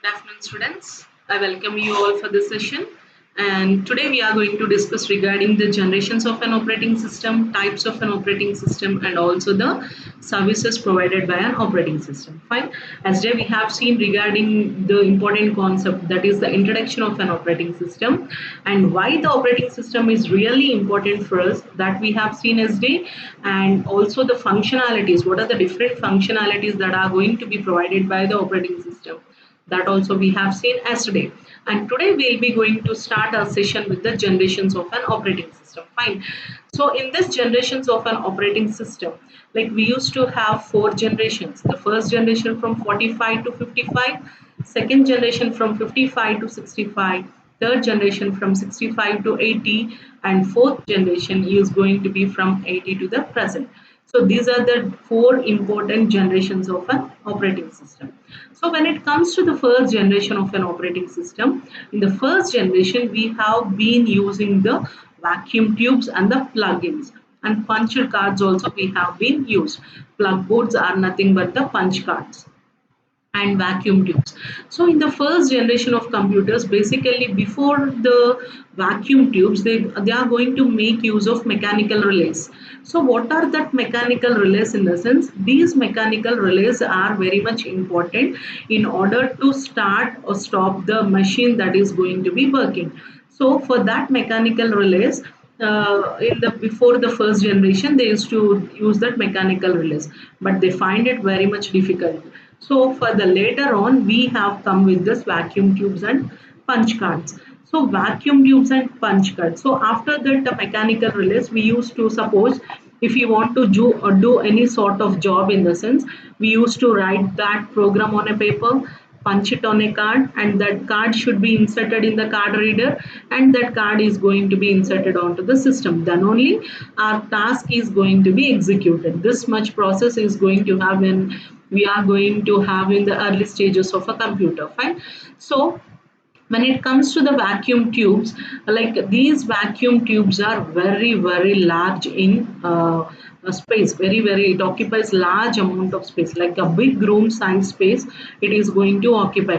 Good afternoon, students. I welcome you all for this session. And today we are going to discuss regarding the generations of an operating system, types of an operating system, and also the services provided by an operating system. Fine. As today we have seen regarding the important concept, that is the introduction of an operating system and why the operating system is really important for us, that we have seen as day, and also the functionalities. What are the different functionalities that are going to be provided by the operating system? That also we have seen yesterday, and today we'll be going to start our session with the generations of an operating system. Fine. So in this generations of an operating system, like we used to have four generations. The first generation from 45 to 55, second generation from 55 to 65, third generation from 65 to 80, and fourth generation is going to be from 80 to the present. So these are the four important generations of an operating system. So when it comes to the first generation of an operating system, in the first generation we have been using the vacuum tubes and the plugins, and punch cards also we have been used. Plug boards are nothing but the punch cards and vacuum tubes. So in the first generation of computers, basically before the vacuum tubes, they are going to make use of mechanical relays. So what are that mechanical relays? In the sense, these mechanical relays are very much important in order to start or stop the machine that is going to be working. So for that mechanical relays, in the before the first generation they used to use that mechanical relays, but they find it very much difficult. So for the later on, we have come with this vacuum tubes and punch cards. So vacuum tubes and punch cards. So after that, the mechanical relays, we used to suppose if you want to do any sort of job, in the sense, we used to write that program on a paper, punch it on a card, and that card should be inserted in the card reader, and that card is going to be inserted onto the system. Then only our task is going to be executed. This much process is going to have in we are going to have in the early stages of a computer. Fine. So when it comes to the vacuum tubes, like these vacuum tubes are very large in space, very, it occupies large amount of space, like a big room size space it is going to occupy.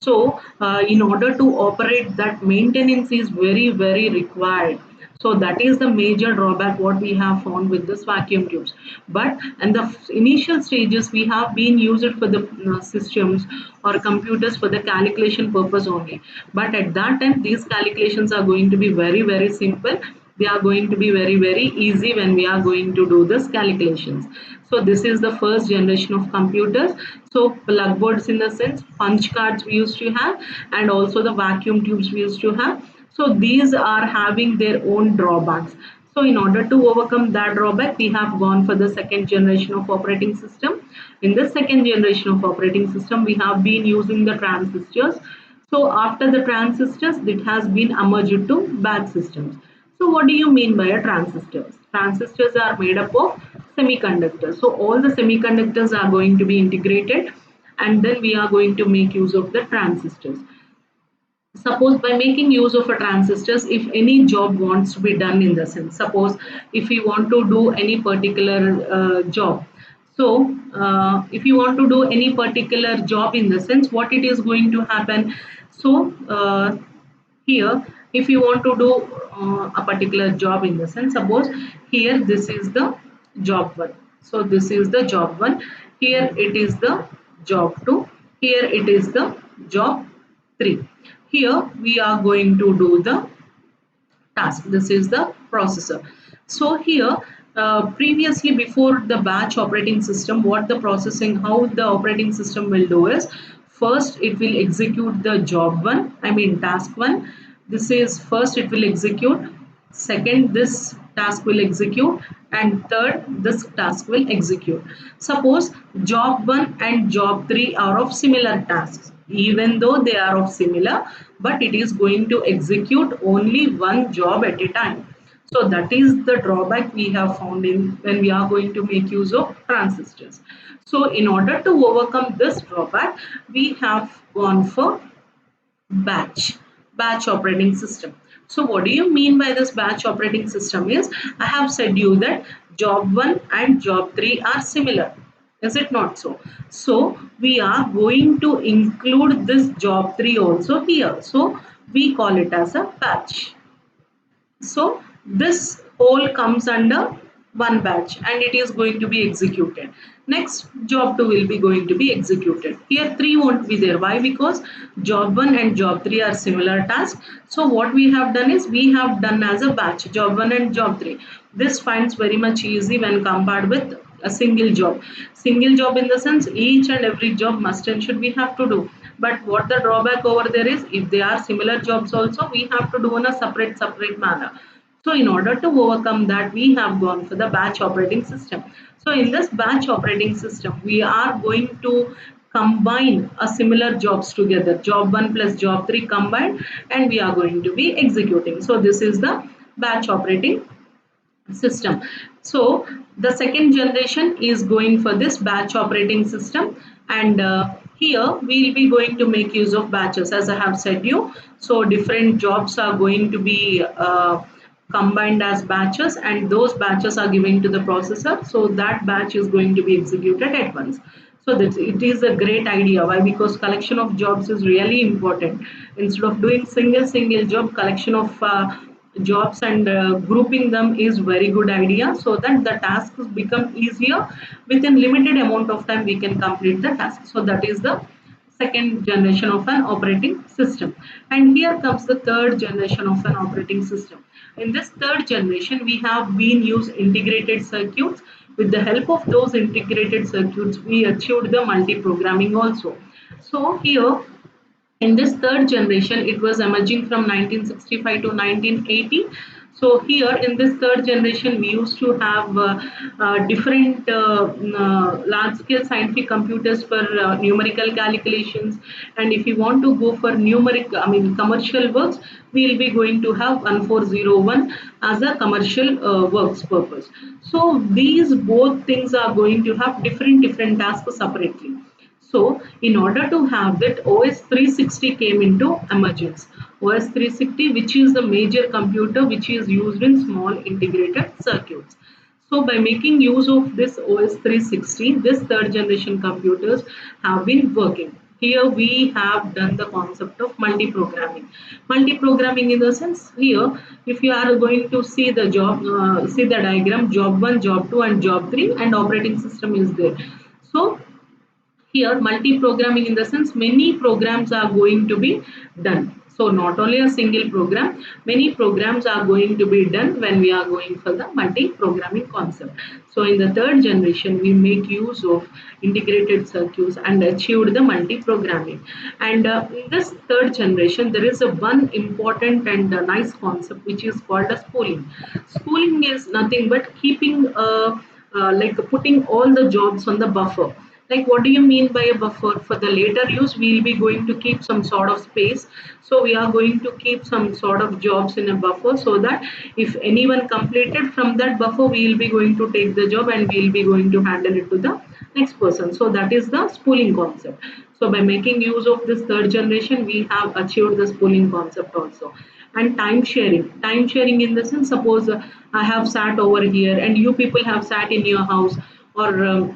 So in order to operate that, maintenance is very required. So that is the major drawback what we have found with this vacuum tubes. But in the initial stages, we have been used for the systems or computers for the calculation purpose only. But at that time, these calculations are going to be very simple. They are going to be very easy when we are going to do this calculations. So this is the first generation of computers. So plug boards, in the sense, punch cards we used to have, and also the vacuum tubes we used to have. So these are having their own drawbacks. So in order to overcome that drawback, we have gone for the second generation of operating system. In this second generation of operating system, we have been using the transistors. So after the transistors, it has been merged to batch systems. So what do you mean by a transistors? Transistors are made up of semiconductors. So all the semiconductors are going to be integrated, and then we are going to make use of the transistors. Suppose by making use of a transistors, if any job wants to be done, in the sense, suppose if you want to do any particular job. So if you want to do any particular job, in the sense, what it is going to happen. So here, if you want to do a particular job, in the sense, suppose here this is the job 1. So this is the job 1. Here it is the job 2. Here it is the job 3. Here we are going to do the task. This is the processor. So here previously, before the batch operating system, what the processing, how the operating system will do is, first it will execute the job 1, I mean task 1. This is first it will execute, second this task will execute, and third this task will execute. Suppose job 1 and job 3 are of similar tasks, even though they are of similar, but it is going to execute only one job at a time. So that is the drawback we have found in when we are going to make use of transistors. So in order to overcome this drawback, we have gone for batch operating system. So what do you mean by this batch operating system is, I have said you that job 1 and job 3 are similar. Is it not so? So we are going to include this job 3 also here. So we call it as a batch. So this whole comes under one batch and it is going to be executed. Next job 2 will be going to be executed. Here 3 won't be there. Why? Because job 1 and job 3 are similar tasks. So what we have done is we have done as a batch job 1 and job 3. This finds very much easy when compared with a single job. Single job in the sense each and every job must and should we have to do. But what the drawback over there is, if they are similar jobs also, we have to do in a separate manner. So in order to overcome that, we have gone for the batch operating system. So in this batch operating system, we are going to combine a similar jobs together, job 1 plus job 3 combined, and we are going to be executing. So this is the batch operating system. So the second generation is going for this batch operating system, and here we will be going to make use of batches as I have said you. So different jobs are going to be combined as batches, and those batches are given to the processor, so that batch is going to be executed at once. So that it is a great idea. Why? Because collection of jobs is really important. Instead of doing single job, collection of jobs and grouping them is very good idea, so that the tasks become easier. Within limited amount of time we can complete the task. So that is the second generation of an operating system. And here comes the third generation of an operating system. In this third generation, we have been used integrated circuits. With the help of those integrated circuits, we achieved the multi-programming also. So here in this third generation, it was emerging from 1965 to 1980. So here in this third generation, we used to have different large scale scientific computers for numerical calculations. And if you want to go for commercial works, we will be going to have 1401 as a commercial works purpose. So these both things are going to have different tasks separately. So in order to have that, OS 360 came into emergence. OS 360, which is the major computer which is used in small integrated circuits. So by making use of this OS 360, this third generation computers have been working. Here we have done the concept of multi-programming. Multi-programming in the sense here, if you are going to see the job, see the diagram, job 1, job 2 and job 3 and operating system is there. So here multi-programming in the sense many programs are going to be done. So not only a single program, many programs are going to be done when we are going for the multi-programming concept. So in the third generation, we make use of integrated circuits and achieved the multi-programming. And in this third generation, there is a one important and nice concept which is called as spooling. Spooling is nothing but keeping like putting all the jobs on the buffer. Like, what do you mean by a buffer? For the later use, we'll be going to keep some sort of space. So we are going to keep some sort of jobs in a buffer, so that if anyone completed from that buffer, we'll be going to take the job and we'll be going to handle it to the next person. So that is the spooling concept. So by making use of this third generation, we have achieved the spooling concept also. And time sharing in the sense, suppose I have sat over here and you people have sat in your house, or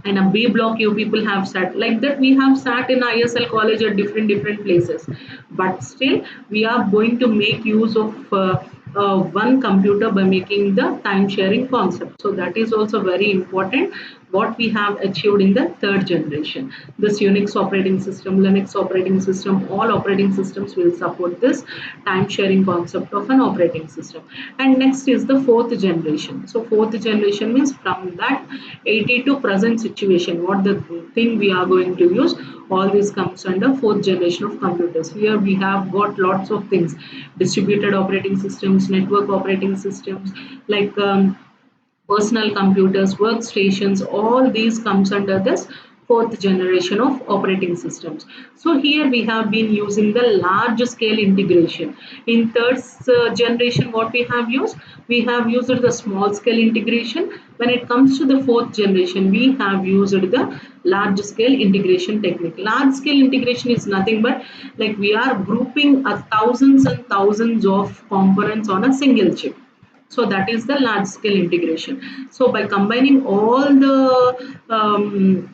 in a B block you people have sat like that. We have sat in ISL college at different places, but still we are going to make use of one computer by making the time sharing concept. So that is also very important what we have achieved in the third generation. This Unix operating system, Linux operating system, all operating systems will support this time sharing concept of an operating system. And next is the fourth generation. So fourth generation means from that 80 to present situation, what the thing we are going to use, all this comes under fourth generation of computers. Here we have got lots of things: distributed operating systems, network operating systems, like personal computers, workstations, all these comes under this fourth generation of operating systems. So here we have been using the large scale integration. In third generation, what we have used? We have used the small scale integration. When it comes to the fourth generation, we have used the large scale integration technique. Large scale integration is nothing but like we are grouping thousands and thousands of components on a single chip. So that is the large scale integration. So by combining all the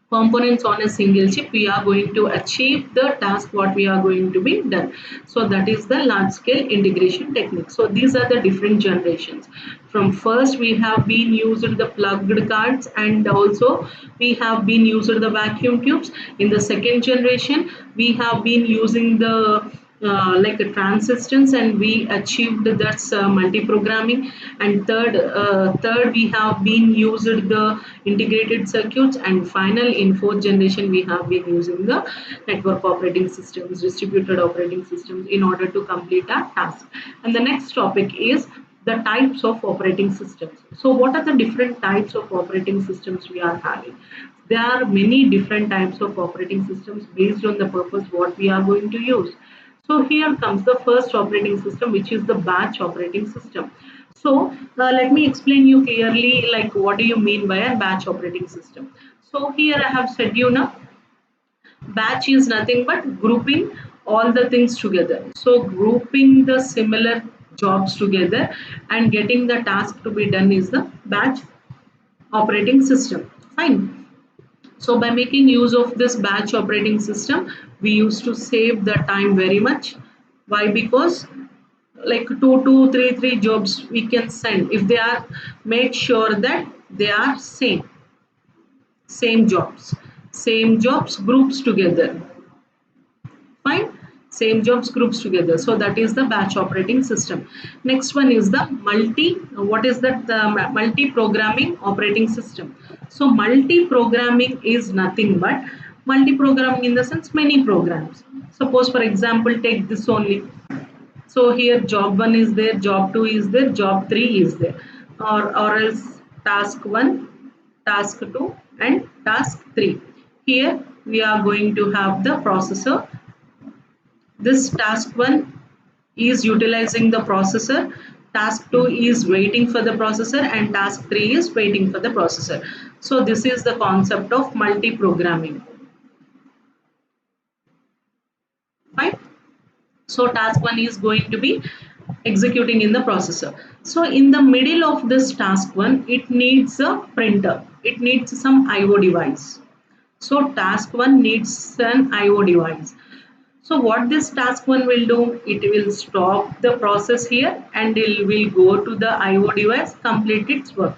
components on a single chip, we are going to achieve the task what we are going to be done. So that is the large scale integration technique. So these are the different generations. From first we have been used the plugged cards, and also we have been used the vacuum tubes. In the second generation we have been using the like a transistors, and we achieved that's multi-programming. And third we have been used the integrated circuits, and final in fourth generation we have been using the network operating systems, distributed operating systems, in order to complete our task. And the next topic is the types of operating systems. So what are the different types of operating systems we are having? There are many different types of operating systems based on the purpose what we are going to use. So here comes the first operating system, which is the batch operating system. So let me explain you clearly, like what do you mean by a batch operating system. So here I have said you now, batch is nothing but grouping all the things together. So grouping the similar jobs together and getting the task to be done is the batch operating system. Fine. So by making use of this batch operating system, we used to save the time very much. Why? Because like three jobs we can send if they are, make sure that they are same jobs groups together. Fine. Same jobs groups together. So that is the batch operating system. Next one is the what is that? The multi programming operating system. So multi programming is nothing but multi programming in the sense many programs. Suppose for example take this only. So here job 1 is there, job 2 is there, job 3 is there, or else task 1, task 2 and task 3. Here we are going to have the processor. This task 1 is utilizing the processor, task 2 is waiting for the processor, and task 3 is waiting for the processor. So this is the concept of multi-programming. Fine. So task 1 is going to be executing in the processor. So in the middle of this task 1, it needs a printer, it needs some IO device. So task 1 needs an IO device. So what this task 1 will do, it will stop the process here and it will go to the IO device, complete its work.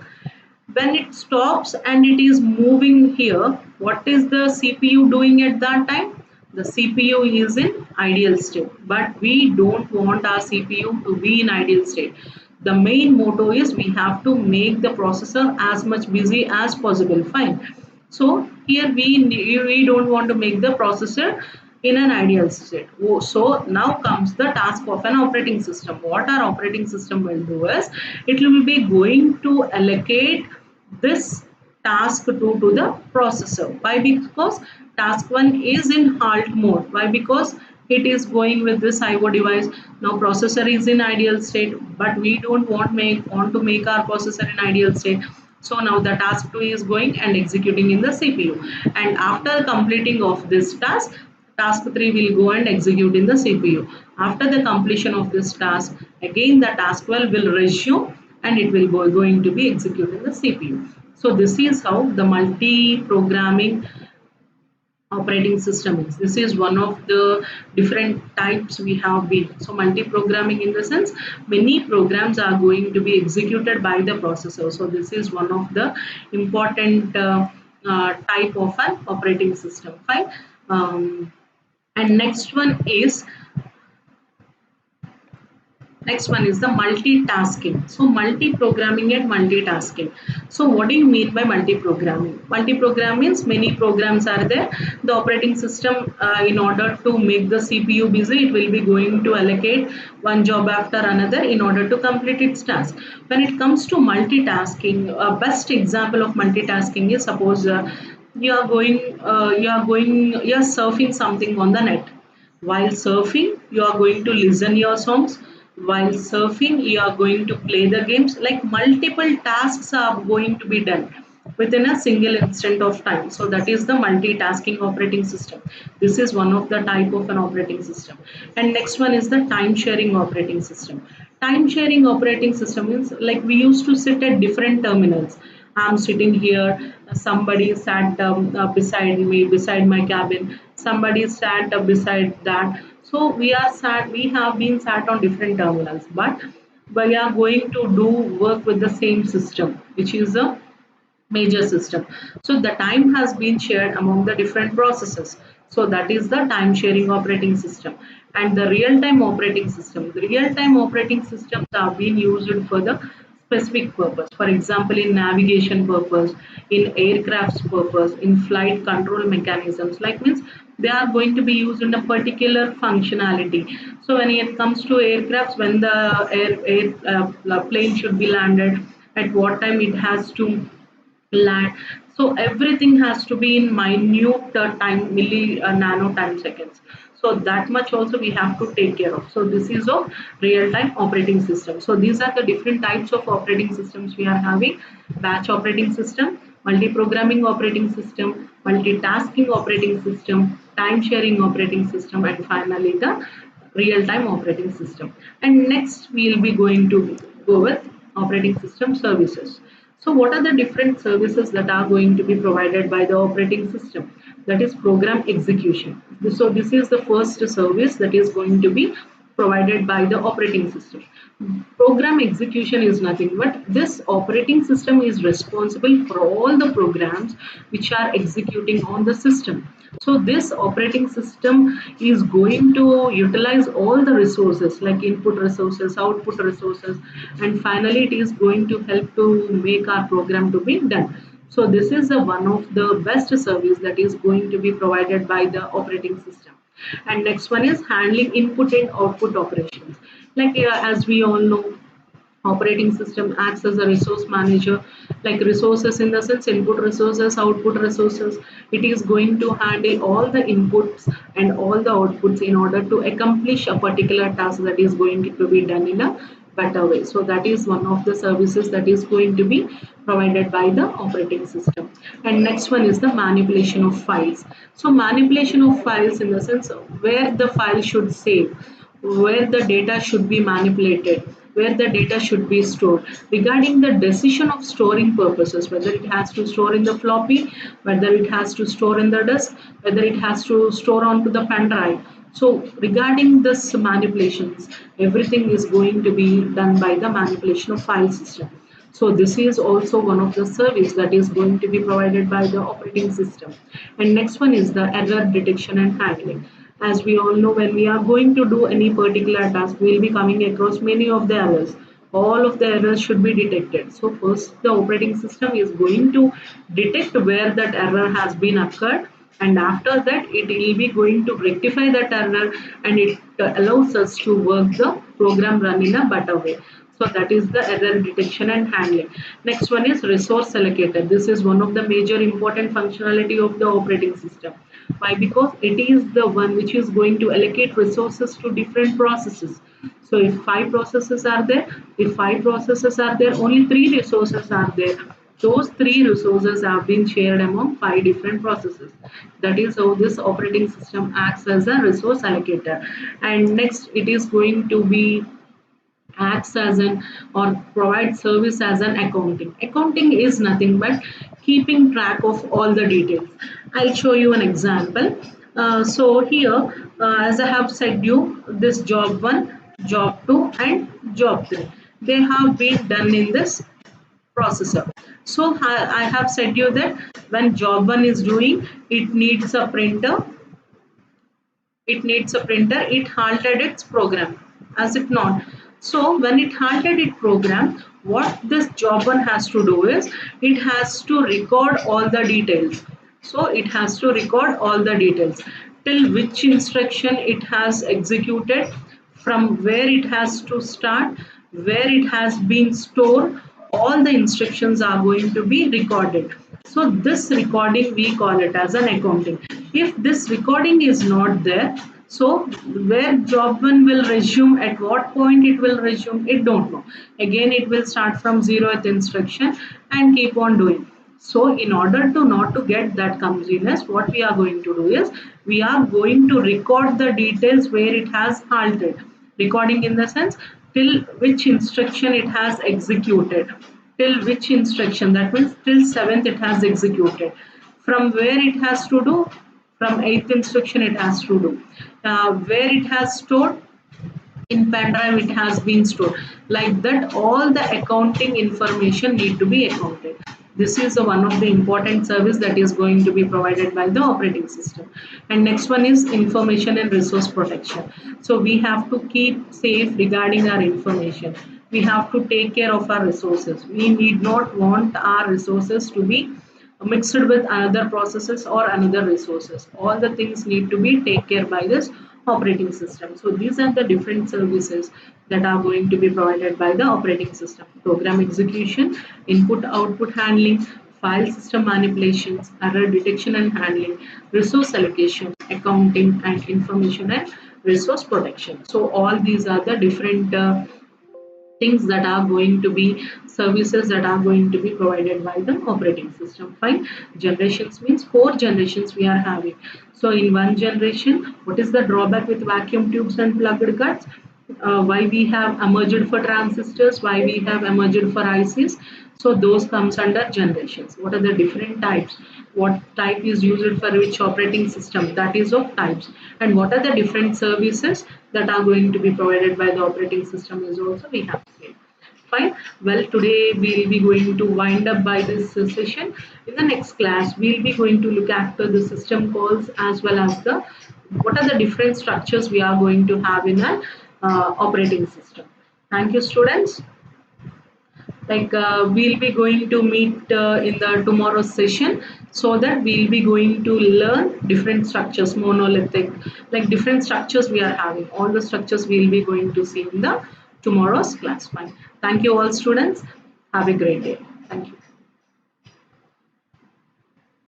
When it stops and it is moving here, what is the CPU doing at that time? The CPU is in ideal state, but we don't want our CPU to be in ideal state. The main motto is we have to make the processor as much busy as possible. Fine. So here we don't want to make the processor in an ideal state. So now comes the task of an operating system. What our operating system will do is it will be going to allocate this task 2 to the processor. Why? Because task 1 is in halt mode. Why? Because it is going with this IO device. Now processor is in ideal state, but we don't want to make our processor in ideal state. So now the task 2 is going and executing in the CPU, and after completing of this task 3 will go and execute in the CPU. After the completion of this task, again the task 12 will resume and it will going to be executed in the CPU. So this is how the multi-programming operating system is. This is one of the different types we have been. So multi-programming in the sense many programs are going to be executed by the processor. So this is one of the important type of an operating system. Fine. And next one is the multitasking. So multi-programming and multitasking. So what do you mean by multi-programming? Multi-program means many programs are there. The operating system, in order to make the CPU busy, it will be going to allocate one job after another in order to complete its task. When it comes to multitasking, best example of multitasking is suppose you are surfing something on the net. While surfing, you are going to listen your songs. While surfing, you are going to play the games. Like multiple tasks are going to be done within a single instant of time. So that is the multitasking operating system. This is one of the type of an operating system. And next one is the time sharing operating system. Time sharing operating system means like we used to sit at different terminals. I'm sitting here, somebody sat beside me, beside my cabin, somebody sat beside that. So we have been sat on different terminals, but we are going to do work with the same system, which is a major system. So the time has been shared among the different processes. So that is the time sharing operating system. And the real time operating system. The real time operating systems are being used for the specific purpose. For example, in navigation purpose, in aircraft's purpose, in flight control mechanisms, like means they are going to be used in a particular functionality. So when it comes to aircrafts, when the plane should be landed, at what time it has to land. So everything has to be in minute time, milli nano time seconds. So that much also we have to take care of. So this is of real time operating system. So these are the different types of operating systems we are having: batch operating system, multi-programming operating system, multitasking operating system, time sharing operating system, and finally the real time operating system. And next we will be going to go with operating system services. So what are the different services that are going to be provided by the operating system? That is program execution. So this is the first service that is going to be provided by the operating system. Program execution is nothing but this operating system is responsible for all the programs which are executing on the system. So this operating system is going to utilize all the resources like input resources, output resources, and finally it is going to help to make our program to be done. So this is the one of the best service that is going to be provided by the operating system. And next one is handling input and output operations. Like as we all know, operating system acts as a resource manager, like resources in the sense input resources, output resources. It is going to handle all the inputs and all the outputs in order to accomplish a particular task that is going to be done in a better way. So that is one of the services that is going to be provided by the operating system. And next one is the manipulation of files. So manipulation of files in the sense where the file should save, where the data should be manipulated, where the data should be stored. Regarding the decision of storing purposes, whether it has to store in the floppy, whether it has to store in the disk, whether it has to store onto the pen drive. So regarding this manipulations, everything is going to be done by the manipulation of file system. So this is also one of the service that is going to be provided by the operating system. And next one is the error detection and handling. As we all know, when we are going to do any particular task, we will be coming across many of the errors. All of the errors should be detected. So first the operating system is going to detect where that error has been occurred, and after that it will be going to rectify that error, and it allows us to work the program run in a better way. So that is the error detection and handling. Next one is resource allocator. This is one of the major important functionality of the operating system. Why? Because it is the one which is going to allocate resources to different processes. So if five processes are there, only three resources are there. Those three resources have been shared among five different processes. That is how this operating system acts as a resource allocator. And next, it is going to be acts as an or provide service as an accounting. Accounting is nothing but keeping track of all the details. I'll show you an example. So here, as I have said you, this job 1, job 2 and job 3, they have been done in this processor. So I have said you that when job 1 is doing, it halted its program, as it not. So when it halted its program, what this job one has to do is it has to record all the details. So it has to record all the details till which instruction it has executed, from where it has to start, where it has been stored. All the instructions are going to be recorded. So this recording we call it as an accounting. If this recording is not there, so where job one will resume, at what point it will resume, it don't know. Again it will start from zeroth instruction and keep on doing. So in order to not to get that clumsiness, what we are going to do is we are going to record the details where it has halted. Recording in the sense till which instruction it has executed, till which instruction, that means till 7th it has executed, from where it has to do, from 8th instruction it has to do, where it has stored, in pen drive it has been stored, like that all the accounting information need to be accounted. This is one of the important service that is going to be provided by the operating system. And next one is information and resource protection. So we have to keep safe regarding our information, we have to take care of our resources, we need not want our resources to be mixed with another processes or another resources. All the things need to be taken care by this operating system. So these are the different services that are going to be provided by the operating system: program execution, input output handling, file system manipulations, error detection and handling, resource allocation, accounting, and information and resource protection. So all these are the different things that are going to be services that are going to be provided by the operating system. Fine. Generations means 4 generations we are having. So in one generation, what is the drawback with vacuum tubes and plugged cards? Why we have emerged for transistors, why we have emerged for ICs? So those comes under generations. What are the different types? What type is used for which operating system? That is of types. And what are the different services that are going to be provided by the operating system is also we have seen. Fine. Well, today we'll be going to wind up by this session. In the next class, we'll be going to look after the system calls as well as the what are the different structures we are going to have in an operating system. Thank you, students. We'll be going to meet in the tomorrow's session, so that we'll be going to learn different structures, monolithic, like different structures we are having. All the structures we'll be going to see in the tomorrow's class. Fine. Thank you all, students. Have a great day. Thank you.